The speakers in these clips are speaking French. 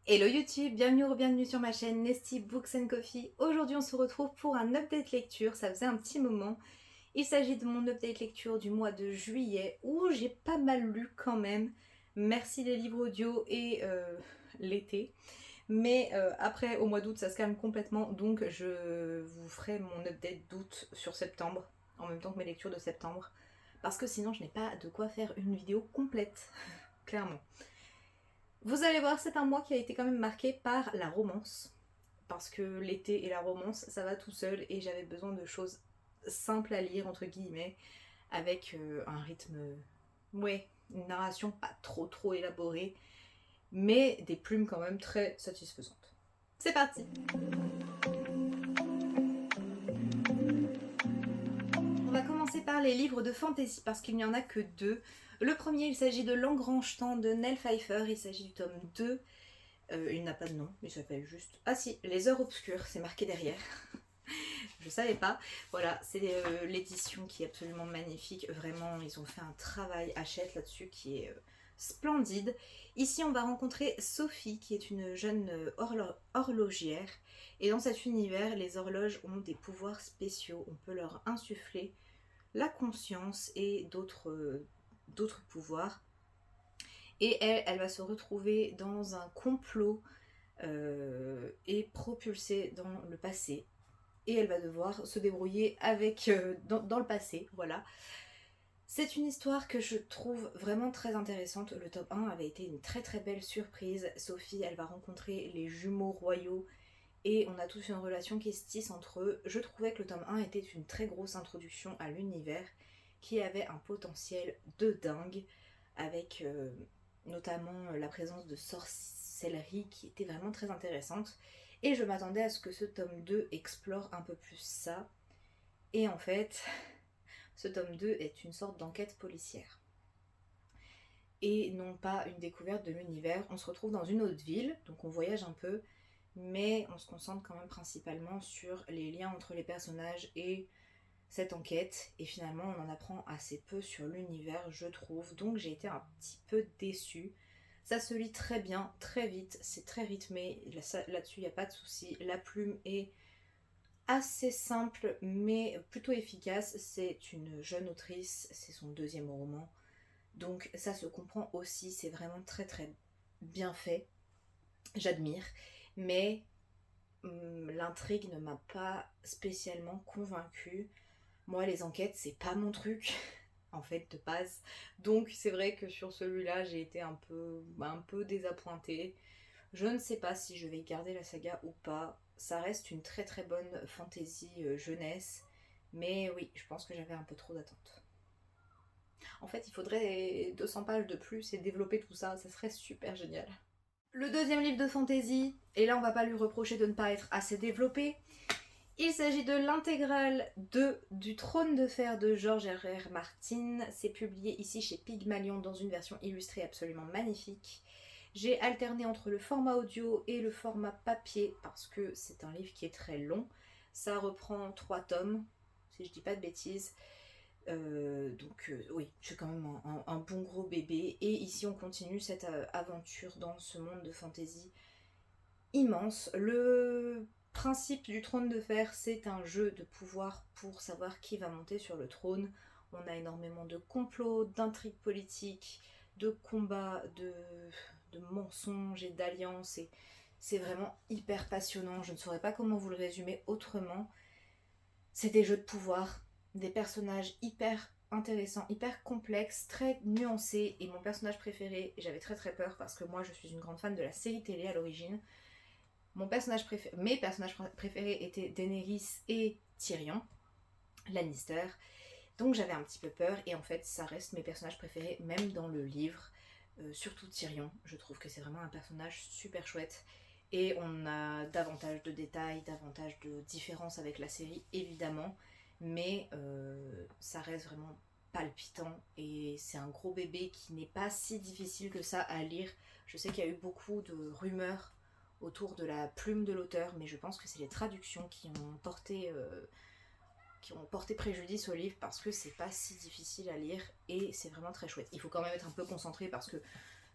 Hello YouTube, bienvenue ou bienvenue sur ma chaîne Nesty Books and Coffee. Aujourd'hui on se retrouve pour un update lecture, ça faisait un petit moment. Il s'agit de mon update lecture du mois de juillet où j'ai pas mal lu quand même. Merci les livres audio et l'été. Mais après au mois d'août ça se calme complètement donc je vous ferai mon update d'août sur septembre en même temps que mes lectures de septembre. Parce que sinon je n'ai pas de quoi faire une vidéo complète, clairement. Vous allez voir, c'est un mois qui a été quand même marqué par la romance. Parce que l'été et la romance, ça va tout seul et j'avais besoin de choses simples à lire, entre guillemets, avec un rythme... Ouais, une narration pas trop élaborée, mais des plumes quand même très satisfaisantes. C'est parti! On va commencer par les livres de fantasy parce qu'il n'y en a que deux. Le premier, il s'agit de L'Engrange-Temps de Nell Pfeiffer, il s'agit du tome 2. Il n'a pas de nom, il s'appelle juste... Ah si, Les Heures Obscures, c'est marqué derrière. Je savais pas. Voilà, c'est l'édition qui est absolument magnifique. Vraiment, ils ont fait un travail Hachette là-dessus qui est splendide. Ici, on va rencontrer Sophie, qui est une jeune horlogère. Et dans cet univers, les horloges ont des pouvoirs spéciaux. On peut leur insuffler la conscience et d'autres pouvoirs. Et elle va se retrouver dans un complot et propulsée dans le passé. Et elle va devoir se débrouiller avec dans le passé, voilà. C'est une histoire que je trouve vraiment très intéressante. Le tome 1 avait été une très belle surprise. Sophie, elle va rencontrer les jumeaux royaux et on a tous une relation qui se tisse entre eux. Je trouvais que le tome 1 était une très grosse introduction à l'univers qui avait un potentiel de dingue avec notamment la présence de sorcellerie qui était vraiment très intéressante. Et je m'attendais à ce que ce tome 2 explore un peu plus ça. Et en fait, ce tome 2 est une sorte d'enquête policière. Et non pas une découverte de l'univers. On se retrouve dans une autre ville, donc on voyage un peu, mais on se concentre quand même principalement sur les liens entre les personnages et cette enquête. Et finalement, on en apprend assez peu sur l'univers, je trouve. Donc j'ai été un petit peu déçue. Ça se lit très bien, très vite, c'est très rythmé. Là-dessus, il n'y a pas de souci. La plume est assez simple, mais plutôt efficace. C'est une jeune autrice, c'est son deuxième roman. Donc ça se comprend aussi, c'est vraiment très bien fait. J'admire. Mais l'intrigue ne m'a pas spécialement convaincue. Moi, les enquêtes, c'est pas mon truc, en fait, de base. Donc, c'est vrai que sur celui-là, j'ai été un peu désappointée. Je ne sais pas si je vais garder la saga ou pas. Ça reste une très bonne fantasy jeunesse. Mais oui, je pense que j'avais un peu trop d'attentes. En fait, il faudrait 200 pages de plus et développer tout ça. Ça serait super génial. Le deuxième livre de fantasy, et là on va pas lui reprocher de ne pas être assez développé, il s'agit de l'intégrale du Trône de Fer de George R.R. Martin. C'est publié ici chez Pygmalion dans une version illustrée absolument magnifique. J'ai alterné entre le format audio et le format papier parce que c'est un livre qui est très long. Ça reprend 3 tomes, si je dis pas de bêtises. Oui, je suis quand même un bon gros bébé. Et ici on continue cette aventure dans ce monde de fantasy immense. Le principe du trône de fer, c'est un jeu de pouvoir pour savoir qui va monter sur le trône. On a énormément de complots, d'intrigues politiques, de combats, de mensonges et d'alliances. Et c'est vraiment hyper passionnant. Je ne saurais pas comment vous le résumer autrement. C'est des jeux de pouvoir, des personnages hyper intéressants, hyper complexes, très nuancés. Et mon personnage préféré, j'avais très peur parce que moi je suis une grande fan de la série télé à l'origine. Mes personnages préférés étaient Daenerys et Tyrion Lannister. Donc j'avais un petit peu peur et en fait ça reste mes personnages préférés même dans le livre. Surtout Tyrion, je trouve que c'est vraiment un personnage super chouette. Et on a davantage de détails, davantage de différences avec la série évidemment. Mais ça reste vraiment palpitant et c'est un gros bébé qui n'est pas si difficile que ça à lire. Je sais qu'il y a eu beaucoup de rumeurs autour de la plume de l'auteur, mais je pense que c'est les traductions qui ont porté préjudice au livre parce que c'est pas si difficile à lire et c'est vraiment très chouette. Il faut quand même être un peu concentré parce que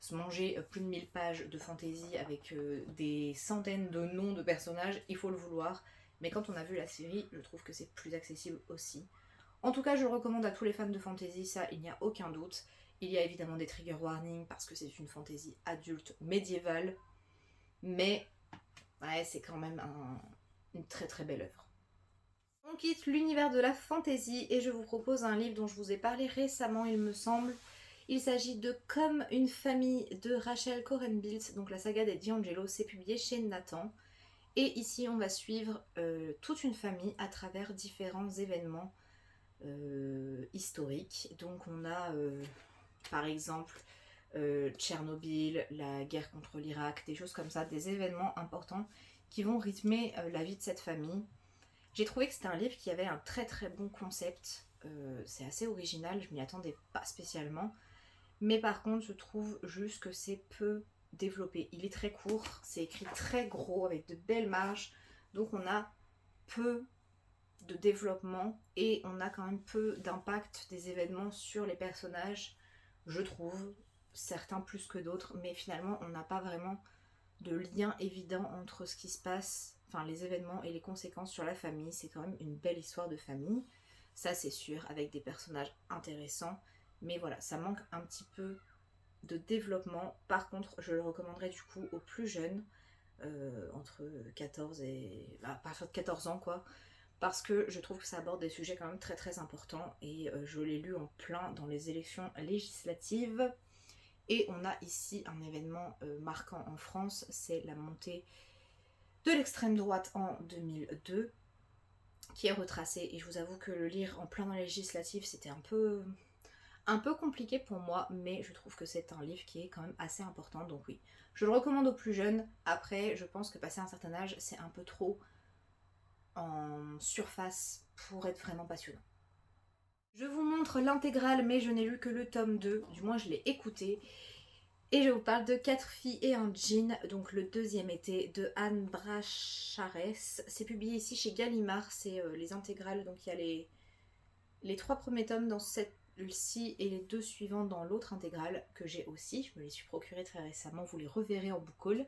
se manger plus de 1000 pages de fantasy avec des centaines de noms de personnages, il faut le vouloir. Mais quand on a vu la série, je trouve que c'est plus accessible aussi. En tout cas, je le recommande à tous les fans de fantasy, ça, il n'y a aucun doute. Il y a évidemment des trigger warnings parce que c'est une fantasy adulte médiévale, mais ouais, c'est quand même une très très belle œuvre. On quitte l'univers de la fantasy et je vous propose un livre dont je vous ai parlé récemment, il me semble. Il s'agit de Comme une famille de Rachel Cohen-Biltz, donc la saga des D'Angelo, c'est publié chez Nathan. Et ici, on va suivre toute une famille à travers différents événements historiques. Donc on a par exemple Tchernobyl, la guerre contre l'Irak, des choses comme ça, des événements importants qui vont rythmer la vie de cette famille. J'ai trouvé que c'était un livre qui avait un très très bon concept. C'est assez original, je m'y attendais pas spécialement. Mais par contre, je trouve juste que c'est peu développé. Il est très court, c'est écrit très gros avec de belles marges. Donc on a peu de développement et on a quand même peu d'impact des événements sur les personnages, je trouve. Certains plus que d'autres, mais finalement on n'a pas vraiment de lien évident entre ce qui se passe, enfin les événements et les conséquences sur la famille. C'est quand même une belle histoire de famille, ça c'est sûr, avec des personnages intéressants, mais voilà, ça manque un petit peu de développement. Par contre, je le recommanderais du coup aux plus jeunes, entre 14 et... à partir de 14 ans quoi, parce que je trouve que ça aborde des sujets quand même très très importants et je l'ai lu en plein dans les élections législatives. Et on a ici un événement marquant en France, c'est la montée de l'extrême droite en 2002, qui est retracée. Et je vous avoue que le lire en plein dans les législatives, c'était un peu compliqué pour moi, mais je trouve que c'est un livre qui est quand même assez important, donc oui. Je le recommande aux plus jeunes. Après, je pense que passé un certain âge, c'est un peu trop en surface pour être vraiment passionnant. Je vous montre l'intégrale, mais je n'ai lu que le tome 2, du moins je l'ai écouté. Et je vous parle de 4 filles et un djinn, donc le deuxième été de Anne Bracharès. C'est publié ici chez Gallimard, c'est les intégrales, donc il y a les 3 premiers tomes dans celle-ci et les 2 suivants dans l'autre intégrale que j'ai aussi. Je me les suis procurées très récemment, vous les reverrez en book haul.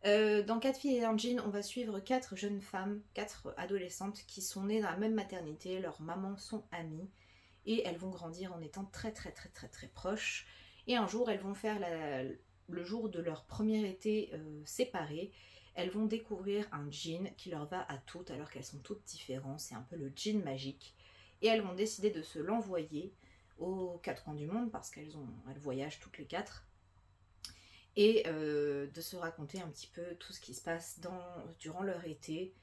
Dans 4 filles et un djinn, on va suivre 4 jeunes femmes, 4 adolescentes qui sont nées dans la même maternité, leurs mamans sont amies et elles vont grandir en étant très très très très très proches. Et un jour, elles vont faire le jour de leur premier été séparés, elles vont découvrir un djinn qui leur va à toutes alors qu'elles sont toutes différentes, c'est un peu le djinn magique. Et elles vont décider de se l'envoyer aux 4 coins du monde parce qu'elles voyagent toutes les 4 et de se raconter un petit peu tout ce qui se passe durant leur été.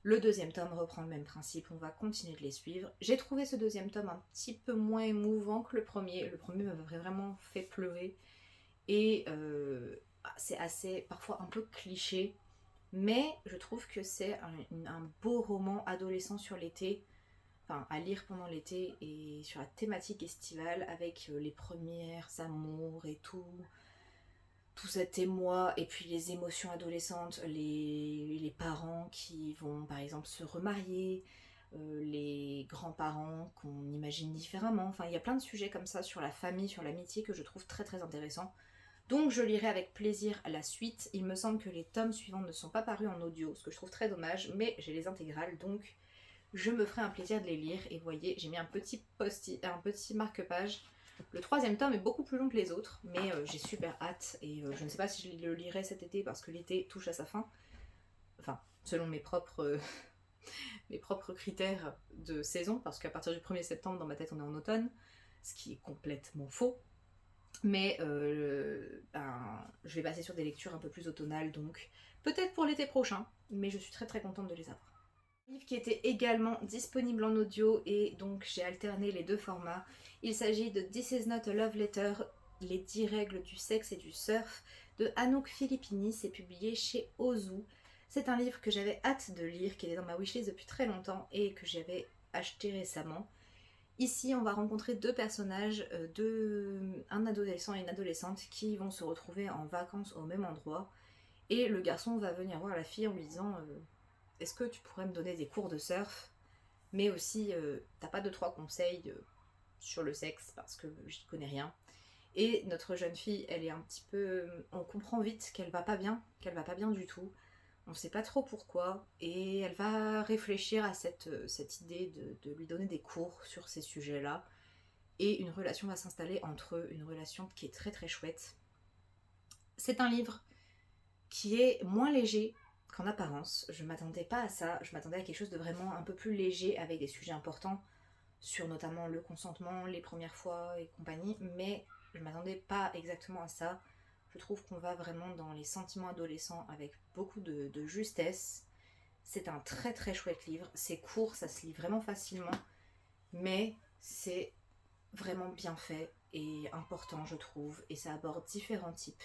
Le deuxième tome reprend le même principe, on va continuer de les suivre. J'ai trouvé ce deuxième tome un petit peu moins émouvant que le premier. Le premier m'avait vraiment fait pleurer et c'est assez parfois un peu cliché, mais je trouve que c'est un beau roman adolescent sur l'été, enfin à lire pendant l'été et sur la thématique estivale avec les premières amours et tout cet émoi et puis les émotions adolescentes, les parents qui vont par exemple se remarier, les grands-parents qu'on imagine différemment. Enfin, il y a plein de sujets comme ça sur la famille, sur l'amitié que je trouve très très intéressant. Donc je lirai avec plaisir à la suite. Il me semble que les tomes suivants ne sont pas parus en audio, ce que je trouve très dommage, mais j'ai les intégrales, donc je me ferai un plaisir de les lire. Et vous voyez, j'ai mis un petit post-it, un petit marque-page. Le troisième tome est beaucoup plus long que les autres, mais j'ai super hâte et je ne sais pas si je le lirai cet été parce que l'été touche à sa fin. Enfin, selon mes propres critères de saison, parce qu'à partir du 1er septembre, dans ma tête, on est en automne, ce qui est complètement faux. Mais je vais passer sur des lectures un peu plus automnales, donc peut-être pour l'été prochain, mais je suis très très contente de les avoir. Un livre qui était également disponible en audio et donc j'ai alterné les 2 formats. Il s'agit de This is not a love letter, les 10 règles du sexe et du surf de Anouk Filippini, c'est publié chez Ozu. C'est un livre que j'avais hâte de lire, qui était dans ma wishlist depuis très longtemps et que j'avais acheté récemment. Ici, on va rencontrer 2 personnages, un adolescent et une adolescente qui vont se retrouver en vacances au même endroit. Et le garçon va venir voir la fille en lui disant est-ce que tu pourrais me donner des cours de surf? Mais aussi, t'as pas 2-3 conseils sur le sexe parce que j'y connais rien. Et notre jeune fille, elle est un petit peu... On comprend vite qu'elle va pas bien du tout. On sait pas trop pourquoi. Et elle va réfléchir à cette idée de lui donner des cours sur ces sujets-là. Et une relation va s'installer entre eux, une relation qui est très très chouette. C'est un livre qui est moins léger qu'en apparence. Je m'attendais pas à ça. Je m'attendais à quelque chose de vraiment un peu plus léger avec des sujets importants sur notamment le consentement, les premières fois et compagnie, mais je m'attendais pas exactement à ça. Je trouve qu'on va vraiment dans les sentiments adolescents avec beaucoup de justesse. C'est un très très chouette livre. C'est court, ça se lit vraiment facilement, mais c'est vraiment bien fait et important, je trouve, et ça aborde différents types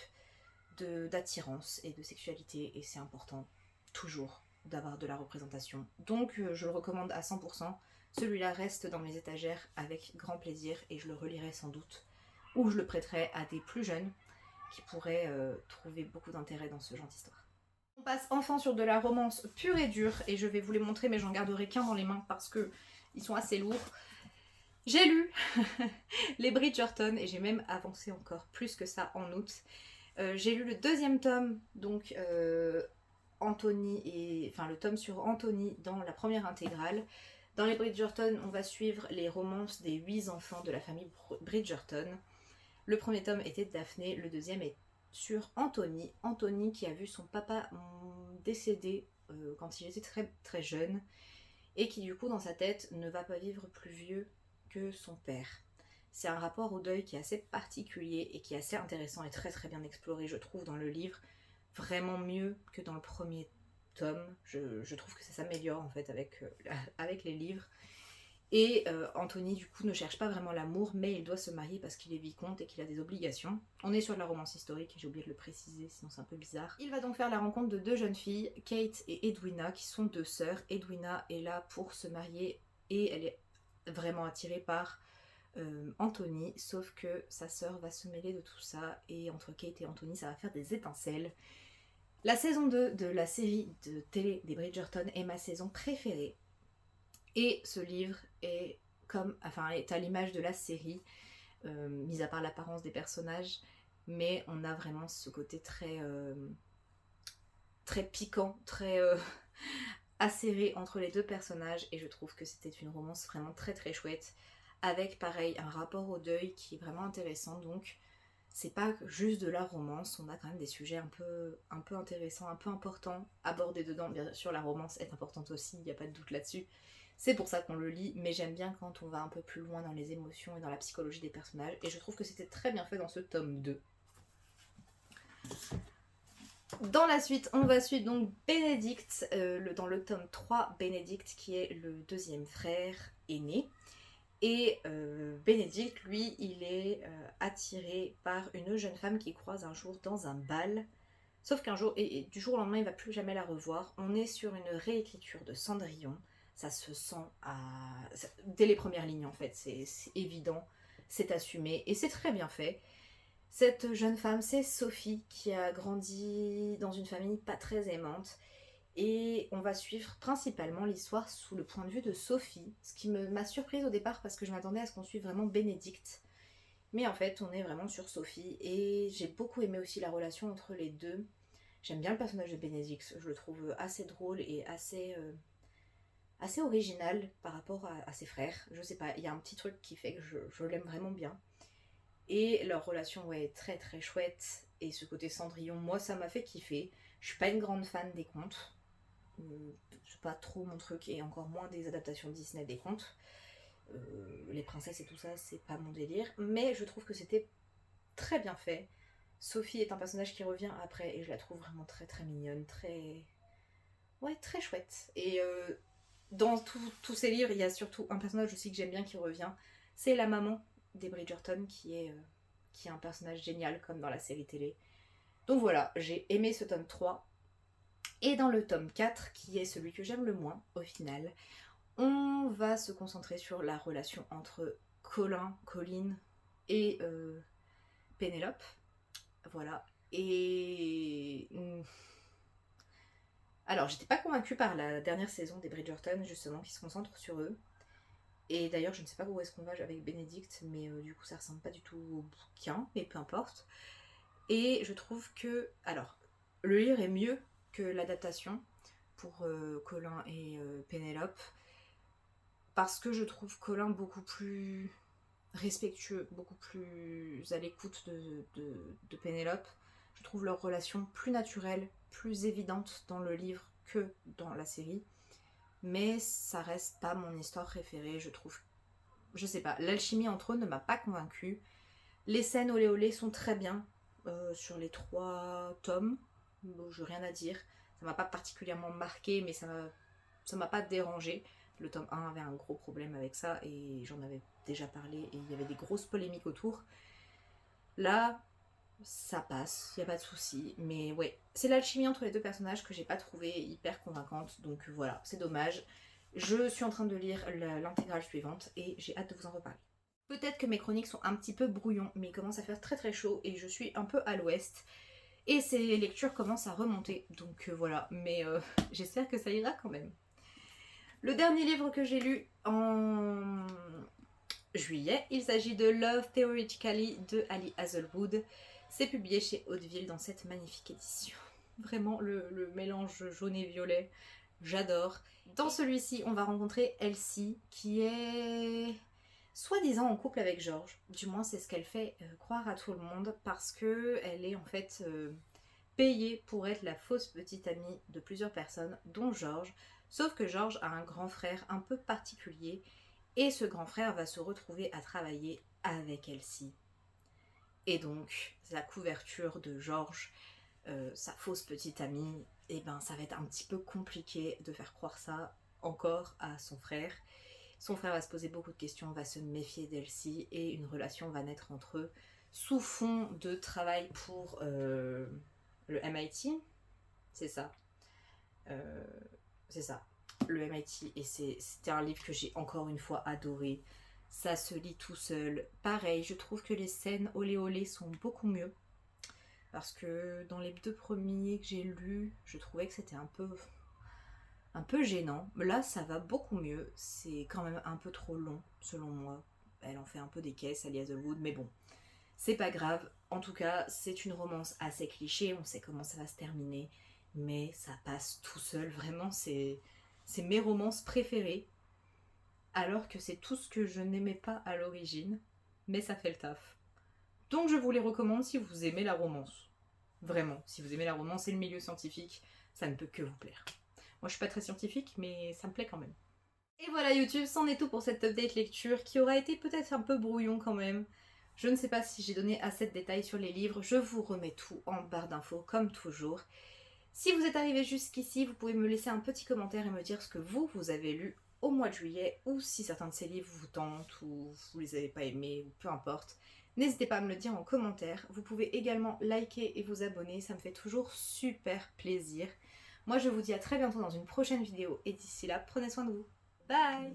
d'attirance et de sexualité, et c'est important, toujours, d'avoir de la représentation. Donc je le recommande à 100%. Celui-là reste dans mes étagères avec grand plaisir et je le relirai sans doute. Ou je le prêterai à des plus jeunes qui pourraient trouver beaucoup d'intérêt dans ce genre d'histoire. On passe enfin sur de la romance pure et dure, et je vais vous les montrer, mais j'en garderai qu'un dans les mains parce que ils sont assez lourds. J'ai lu les Bridgerton et j'ai même avancé encore plus que ça en août. J'ai lu le deuxième tome, donc Anthony et enfin le tome sur Anthony dans la première intégrale. Dans les Bridgerton, on va suivre les romances des 8 enfants de la famille Bridgerton. Le premier tome était de Daphné, le deuxième est sur Anthony. Anthony qui a vu son papa décéder quand il était très très jeune et qui du coup dans sa tête ne va pas vivre plus vieux que son père. C'est un rapport au deuil qui est assez particulier et qui est assez intéressant et très très bien exploré, je trouve, dans le livre. Vraiment mieux que dans le premier tome. Je trouve que ça s'améliore en fait avec les livres. Et Anthony, du coup, ne cherche pas vraiment l'amour, mais il doit se marier parce qu'il est vicomte et qu'il a des obligations. On est sur de la romance historique, j'ai oublié de le préciser, sinon c'est un peu bizarre. Il va donc faire la rencontre de 2 jeunes filles, Kate et Edwina, qui sont 2 sœurs. Edwina est là pour se marier et elle est vraiment attirée par Anthony, sauf que sa sœur va se mêler de tout ça et entre Kate et Anthony, ça va faire des étincelles. La saison 2 de la série de télé des Bridgerton est ma saison préférée. Et ce livre est est à l'image de la série, mis à part l'apparence des personnages, mais on a vraiment ce côté très, très piquant, très acéré entre les 2 personnages, et je trouve que c'était une romance vraiment très très chouette, avec pareil un rapport au deuil qui est vraiment intéressant. Donc c'est pas juste de la romance, on a quand même des sujets un peu intéressants, un peu importants abordés dedans. Bien sûr la romance est importante aussi, il n'y a pas de doute là-dessus. C'est pour ça qu'on le lit, mais j'aime bien quand on va un peu plus loin dans les émotions et dans la psychologie des personnages, et je trouve que c'était très bien fait dans ce tome 2. Dans la suite, on va suivre donc Bénédicte, dans le tome 3, Bénédicte qui est le 2e frère aîné. Et Bénédicte, lui, il est attiré par une jeune femme qu'il croise un jour dans un bal. Sauf qu'un jour, et du jour au lendemain, il ne va plus jamais la revoir. On est sur une réécriture de Cendrillon. Ça se sent dès les premières lignes en fait, c'est évident, c'est assumé et c'est très bien fait. Cette jeune femme, c'est Sophie qui a grandi dans une famille pas très aimante. Et on va suivre principalement l'histoire sous le point de vue de Sophie, ce qui m'a surprise au départ parce que je m'attendais à ce qu'on suive vraiment Bénédicte. Mais en fait, on est vraiment sur Sophie et j'ai beaucoup aimé aussi la relation entre les deux. J'aime bien le personnage de Bénédicte, je le trouve assez drôle et assez original par rapport à ses frères. Je sais pas, il y a un petit truc qui fait que je l'aime vraiment bien. Et leur relation est très très chouette. Et ce côté Cendrillon, moi ça m'a fait kiffer. Je suis pas une grande fan des contes. C'est pas trop mon truc, et encore moins des adaptations Disney des contes. Les princesses et tout ça, c'est pas mon délire. Mais je trouve que c'était très bien fait. Sophie est un personnage qui revient après et je la trouve vraiment très très mignonne, très... Ouais, très chouette. Et dans tous ces livres, il y a surtout un personnage aussi que j'aime bien qui revient. C'est la maman des Bridgerton qui est un personnage génial comme dans la série télé. Donc voilà, j'ai aimé ce tome 3. Et dans le tome 4, qui est celui que j'aime le moins au final, on va se concentrer sur la relation entre Colin et Pénélope. Voilà. Et... Alors, j'étais pas convaincue par la dernière saison des Bridgerton, justement, qui se concentre sur eux. Et d'ailleurs, je ne sais pas où est-ce qu'on va avec Bénédicte, mais du coup, ça ressemble pas du tout au bouquin, mais peu importe. Et je trouve que, alors, le livre est mieux que l'adaptation pour Colin et Pénélope, parce que je trouve Colin beaucoup plus respectueux, beaucoup plus à l'écoute de Pénélope. Je trouve leur relation plus naturelle, plus évidente dans le livre que dans la série. Mais ça reste pas mon histoire préférée, je trouve. Je sais pas, l'alchimie entre eux ne m'a pas convaincue. Les scènes olé olé sont très bien sur les 3 tomes. Bon, j'ai rien à dire. Ça m'a pas particulièrement marqué, mais ça m'a pas dérangé. Le tome 1 avait un gros problème avec ça et j'en avais déjà parlé et il y avait des grosses polémiques autour. Là, ça passe, il n'y a pas de souci. Mais ouais, c'est l'alchimie entre les deux personnages que j'ai pas trouvé hyper convaincante. Donc voilà, c'est dommage. Je suis en train de lire l'intégrale suivante et j'ai hâte de vous en reparler. Peut-être que mes chroniques sont un petit peu brouillons, mais il commence à faire très très chaud et je suis un peu à l'ouest. Et ces lectures commencent à remonter, donc voilà. Mais j'espère que ça ira quand même. Le dernier livre que j'ai lu en juillet, il s'agit de Love Theoretically de Ali Hazelwood. C'est publié chez Hauteville dans cette magnifique édition. Vraiment le mélange jaune et violet, j'adore. Dans celui-ci, on va rencontrer Elsie qui est soi-disant en couple avec George. Du moins, c'est ce qu'elle fait croire à tout le monde parce que elle est en fait payée pour être la fausse petite amie de plusieurs personnes, dont George. Sauf que George a un grand frère un peu particulier et ce grand frère va se retrouver à travailler avec Elsie. Et donc, la couverture de George, sa fausse petite amie, et ben ça va être un petit peu compliqué de faire croire ça encore à son frère. Son frère va se poser beaucoup de questions, va se méfier d'Elsie et une relation va naître entre eux sous fond de travail pour le MIT. C'est ça. C'est ça. Le MIT. Et c'était un livre que j'ai encore une fois adoré. Ça se lit tout seul. Pareil, je trouve que les scènes olé olé sont beaucoup mieux. Parce que dans les 2 premiers que j'ai lus, je trouvais que c'était un peu gênant. Là, ça va beaucoup mieux. C'est quand même un peu trop long, selon moi. Elle en fait un peu des caisses, Ali Hazelwood, mais bon, c'est pas grave. En tout cas, c'est une romance assez cliché. On sait comment ça va se terminer, mais ça passe tout seul. Vraiment, c'est mes romances préférées. Alors que c'est tout ce que je n'aimais pas à l'origine, mais ça fait le taf. Donc je vous les recommande si vous aimez la romance. Vraiment, si vous aimez la romance et le milieu scientifique, ça ne peut que vous plaire. Moi je suis pas très scientifique, mais ça me plaît quand même. Et voilà YouTube, c'en est tout pour cette update lecture qui aura été peut-être un peu brouillon quand même. Je ne sais pas si j'ai donné assez de détails sur les livres, je vous remets tout en barre d'infos comme toujours. Si vous êtes arrivé jusqu'ici, vous pouvez me laisser un petit commentaire et me dire ce que vous avez lu au mois de juillet ou si certains de ces livres vous tentent ou vous les avez pas aimés ou peu importe. N'hésitez pas à me le dire en commentaire. Vous pouvez également liker et vous abonner, ça me fait toujours super plaisir. Moi je vous dis à très bientôt dans une prochaine vidéo et d'ici là, prenez soin de vous. Bye!